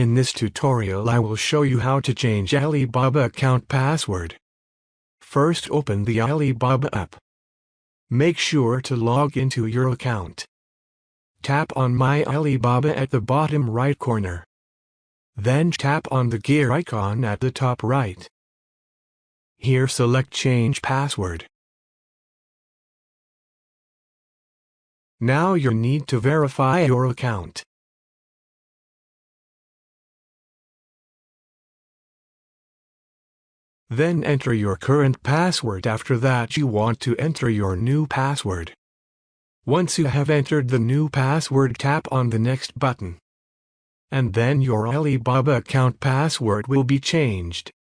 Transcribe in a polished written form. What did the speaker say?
In this tutorial I will show you how to change Alibaba account password. First, open the Alibaba app. Make sure to log into your account. Tap on My Alibaba at the bottom right corner. Then tap on the gear icon at the top right. Here select Change Password. Now you need to verify your account. Then enter your current password. After that you want to enter your new password. Once you have entered the new password, tap on the Next button. And then your Alibaba account password will be changed.